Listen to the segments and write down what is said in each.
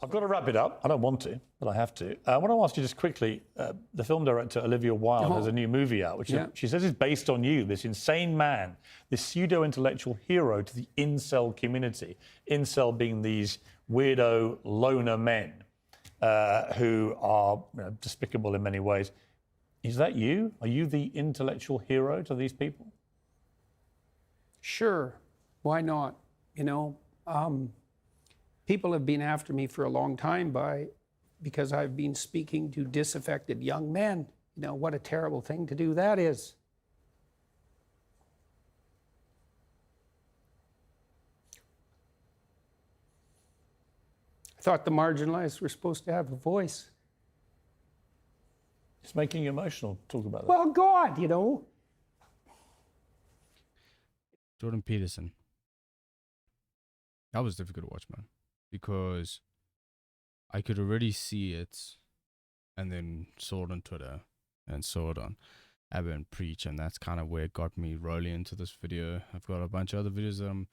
I've got to wrap it up. I don't want to, but I have to. I want to ask you just quickly, the film director Olivia Wilde has a new movie out, which she says is based on you, this insane man, this pseudo-intellectual hero to the incel community. Incel being these weirdo loner men who are despicable in many ways. Is that you? Are you the intellectual hero to these people? Sure. Why not? People have been after me for a long time because I've been speaking to disaffected young men. What a terrible thing to do that is. I thought the marginalized were supposed to have a voice. It's making you emotional. Talk about that. Well, God, Jordan Peterson. That was difficult to watch, man, because I could already see it and then saw it on Twitter and saw it on Abba Preach, and that's kind of where it got me rolling into this video. I've got a bunch of other videos that I'm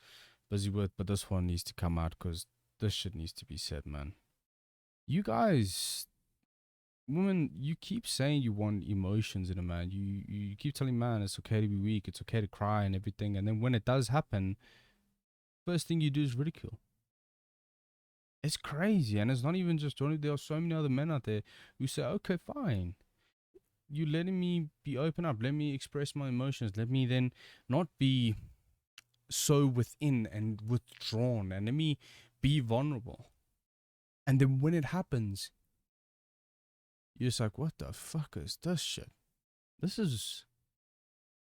busy with, but this one needs to come out because this shit needs to be said, man. You guys, women, you keep saying you want emotions in a man. You keep telling man it's okay to be weak, it's okay to cry and everything, and then when it does happen, first thing you do is ridicule. It's crazy, and it's not even just Johnny. There are so many other men out there who say, okay, fine, you letting me be open up, let me express my emotions, let me then not be so within and withdrawn, and let me be vulnerable. And then when it happens, you're just like, what the fuck is this shit? This is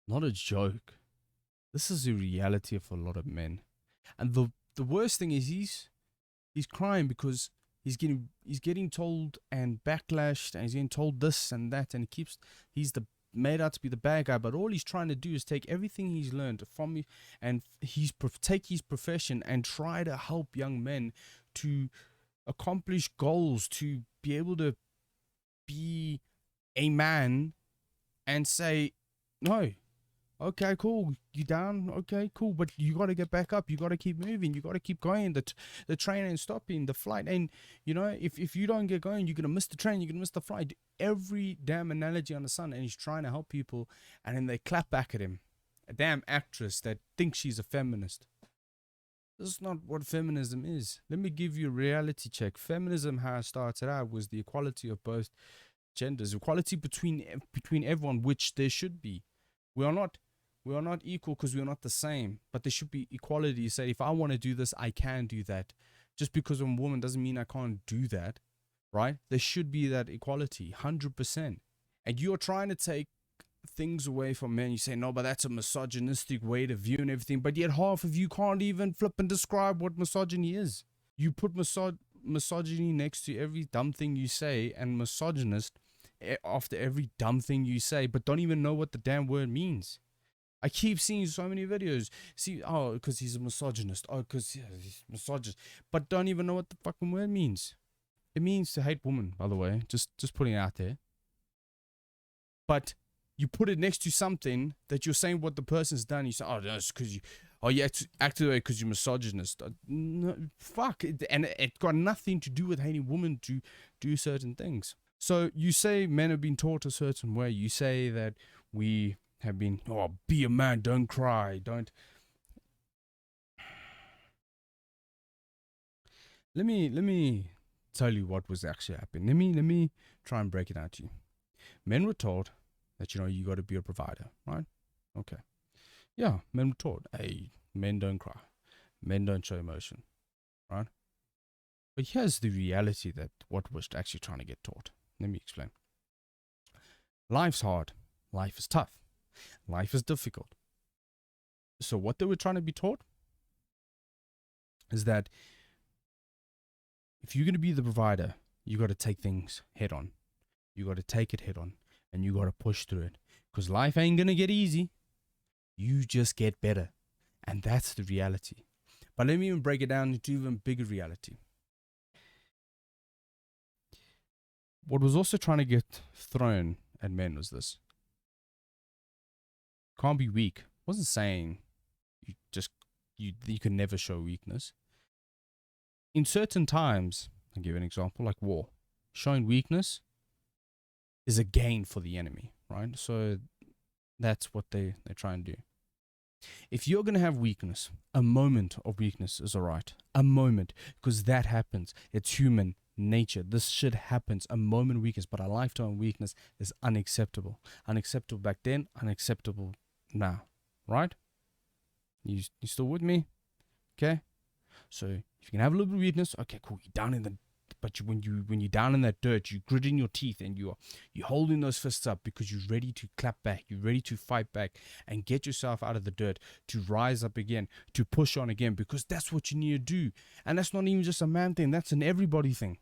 not a joke. This is the reality of a lot of men. And the worst thing is he's crying because he's getting told and backlashed, and he's getting told this and that, and he's made out to be the bad guy, but all he's trying to do is take everything he's learned from me and take his profession and try to help young men to accomplish goals, to be able to be a man and say, no, okay, cool, you down, okay, cool, but you got to get back up, you got to keep moving, you got to keep going, the train ain't stopping, the flight, and if you don't get going, you're going to miss the train, you're going to miss the flight. Every damn analogy on the sun, and he's trying to help people, and then they clap back at him. A damn actress that thinks she's a feminist. This is not what feminism is. Let me give you a reality check. Feminism, how it started out, was the equality of both genders, equality between everyone, which there should be. We are not equal because we are not the same, but there should be equality. You say, if I want to do this, I can do that. Just because I'm a woman doesn't mean I can't do that, right? There should be that equality, 100%. And you're trying to take things away from men. You say, no, but that's a misogynistic way to view and everything, but yet half of you can't even flip and describe what misogyny is. You put misogyny next to every dumb thing you say, and misogynist after every dumb thing you say, but don't even know what the damn word means. I keep seeing so many videos. See, oh, because he's a misogynist. Oh, because he's misogynist. But don't even know what the fucking word means. It means to hate women, by the way. Just putting it out there. But you put it next to something that you're saying what the person's done. You say, oh, no, it's because you acted that way because you're misogynist. No, fuck. And it got nothing to do with hating women to do certain things. So you say men have been taught a certain way. You say that we have been, oh, be a man, don't cry, don't. Let me tell you what was actually happening. Let me try and break it out to you. Men were taught that, you got to be a provider, right? Okay. Yeah, men were taught, hey, men don't cry. Men don't show emotion, right? But here's the reality that what was actually trying to get taught. Let me explain. Life's hard. Life is tough. Life is difficult. So what they were trying to be taught is that if you're going to be the provider, you got to take things head on. You got to take it head on, and you got to push through it, because life ain't going to get easy. You just get better. And that's the reality. But let me even break it down into even bigger reality. What was also trying to get thrown at men was this. Can't be weak. Wasn't saying you can never show weakness. In certain times, I'll give you an example, like war. Showing weakness is a gain for the enemy, right? So that's what they try and do. If you're going to have weakness, a moment of weakness is all right. A moment, because that happens. It's human nature. This shit happens. A moment of weakness, but a lifetime weakness is unacceptable. Unacceptable back then, unacceptable now, right? You still with me? Okay. So if you can have a little bit of weakness, okay, cool. You're down in the, but when you're down in that dirt, you gritting your teeth and you're holding those fists up because you're ready to clap back. You're ready to fight back and get yourself out of the dirt, to rise up again, to push on again, because that's what you need to do. And that's not even just a man thing. That's an everybody thing.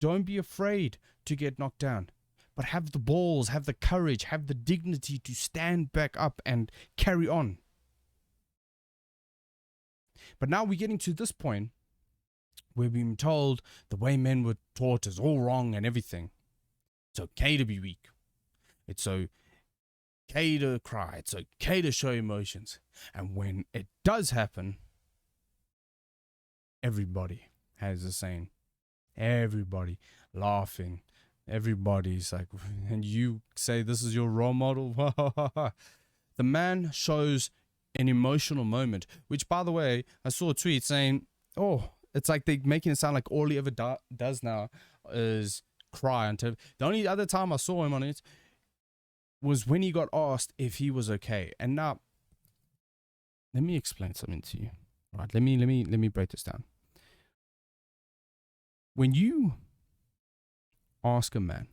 Don't be afraid to get knocked down, but have the balls, have the courage, have the dignity to stand back up and carry on. But now we're getting to this point where we've been told the way men were taught is all wrong and everything. It's okay to be weak. It's okay to cry. It's okay to show emotions. And when it does happen, everybody has the same. Everybody laughing. Everybody's like, and you say this is your role model. The man shows an emotional moment, which, by the way, I saw a tweet saying, oh, it's like they're making it sound like all he ever does now is cry. Until the only other time I saw him on it was when he got asked if he was okay. And now, let me explain something to you. Right? Let me break this down. When you ask a man,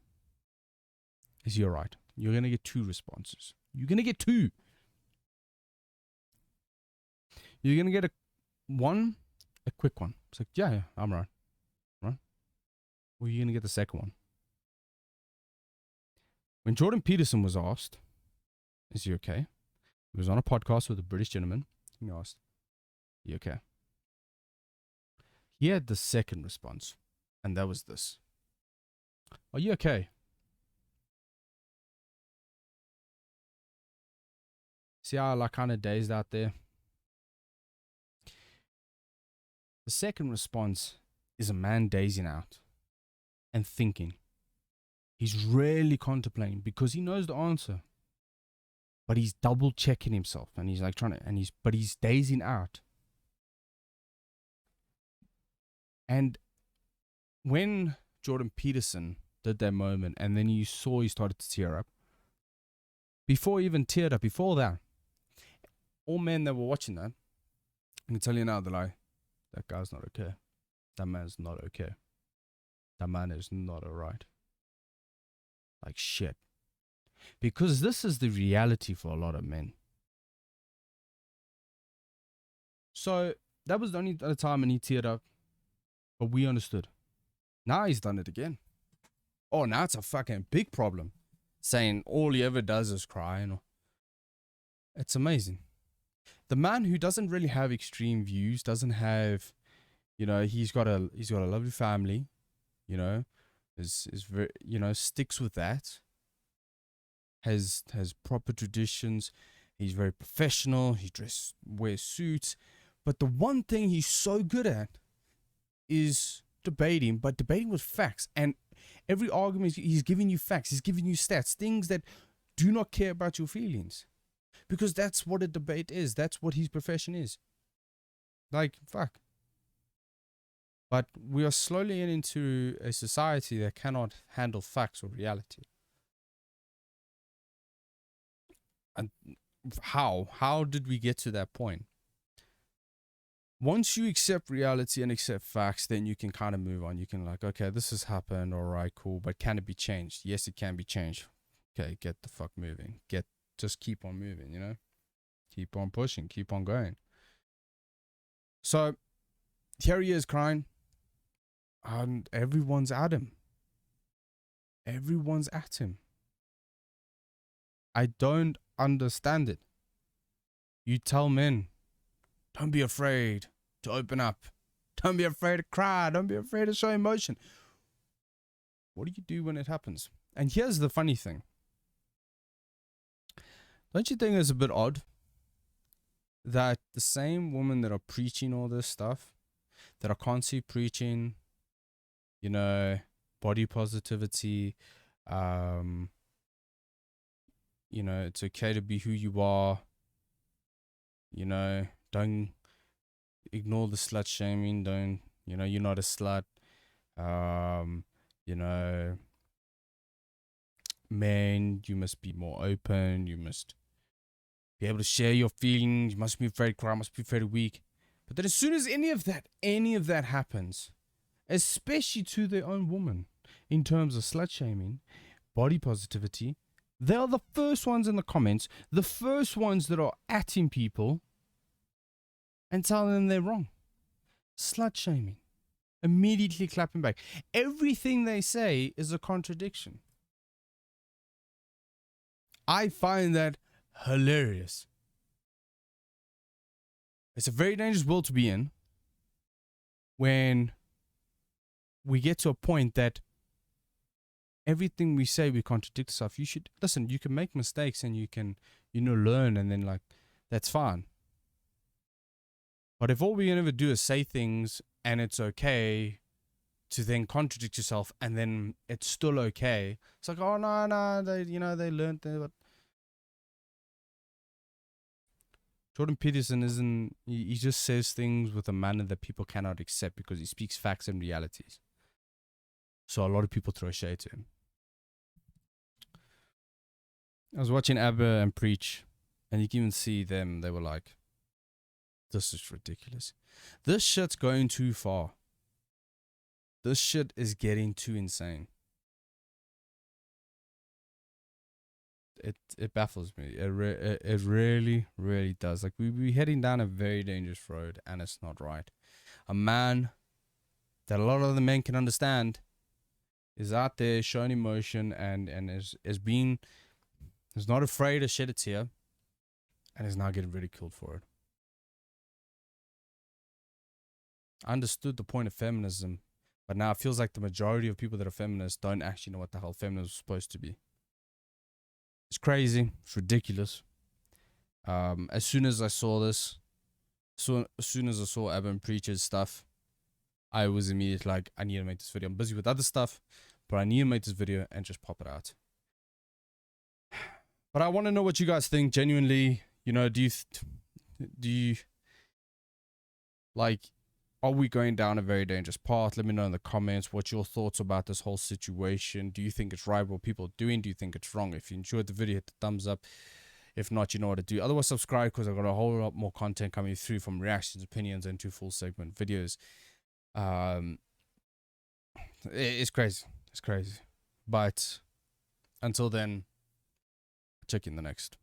is he alright? You're gonna get two responses. You're gonna get two. You're gonna get a quick one. It's like, yeah, I'm right. Right? Or you're gonna get the second one. When Jordan Peterson was asked, is he okay? He was on a podcast with a British gentleman. He asked, you okay? He had the second response, and that was this. Are you okay? See how like kind of dazed out there? The second response is a man dazing out and thinking. He's really contemplating because he knows the answer, but he's double checking himself and he's like but he's dazing out. And when Jordan Peterson did that moment and then you saw he started to tear up, before he even teared up, before that, all men that were watching that, I can tell you now, they're like, that guy's not okay. That man's not okay. That man is not alright. Like shit. Because this is the reality for a lot of men. So that was the only other time when he teared up. But we understood. Now he's done it again. Oh, now it's a fucking big problem. Saying all he ever does is cry. It's amazing. The man who doesn't really have extreme views, doesn't have, he's got a lovely family, is very, sticks with that, has proper traditions, he's very professional, wears suits, but the one thing he's so good at is debating, but debating with facts. And every argument, he's giving you facts, he's giving you stats, things that do not care about your feelings. Because that's what a debate is. That's what his profession is. Like, fuck. But we are slowly getting into a society that cannot handle facts or reality. And how? How did we get to that point? Once you accept reality and accept facts, then you can kind of move on. You can like, okay, this has happened. All right, cool. But can it be changed? Yes, it can be changed. Okay, get the fuck moving. Just keep on moving, Keep on pushing, keep on going. So, here he is crying. And everyone's at him. Everyone's at him. I don't understand it. You tell men, don't be afraid to open up. Don't be afraid to cry. Don't be afraid to show emotion. What do you do when it happens? And here's the funny thing. Don't you think it's a bit odd that the same women that are preaching all this stuff, that are constantly preaching you know, body positivity. You know, it's okay to be who you are. You know, don't ignore the slut shaming. Don't, you know, you're not a slut. You know, man, you must be more open. You must be able to share your feelings. You must be afraid to cry. Must be afraid to weak. But then as soon as any of that happens, especially to their own woman, in terms of slut shaming, body positivity, they are the first ones in the comments, the first ones that are atting people and telling them they're wrong. Slut shaming. Immediately clapping back. Everything they say is a contradiction. I find that hilarious. It's a very dangerous world to be in when we get to a point that everything we say, we contradict ourselves. You should listen. You can make mistakes and you can, you know, learn, and then like that's fine. But if all we can ever do is say things and it's okay to then contradict yourself, and then it's still okay, it's like, oh no, they, you know, they learned that. Jordan Peterson isn't. He just says things with a manner that people cannot accept because he speaks facts and realities. So a lot of people throw shade to him. I was watching Abba and Preach, and you can even see them. They were like, this is ridiculous. This shit's going too far. This shit is getting too insane. It baffles me. It really, really does. Like, we're heading down a very dangerous road, and it's not right. A man that a lot of the men can understand is out there showing emotion and is not afraid to shed a tear, and is now getting ridiculed for it. I understood the point of feminism, but now it feels like the majority of people that are feminists don't actually know what the hell feminism is supposed to be. It's crazy. It's ridiculous. As soon as I saw this, as soon as I saw Abba and Preacher's stuff, I was immediately like, I need to make this video. I'm busy with other stuff, but I need to make this video and just pop it out. But I want to know what you guys think. Genuinely, you know, do you like, are we going down a very dangerous path? Let me know in the comments what your thoughts about this whole situation. Do you think it's right what people are doing? Do you think it's wrong? If you enjoyed the video, hit the thumbs up. If not, you know what to do. Otherwise, subscribe, because I've got a whole lot more content coming through, from reactions, opinions, and to full segment videos. It's crazy. It's crazy. But until then, check you in the next.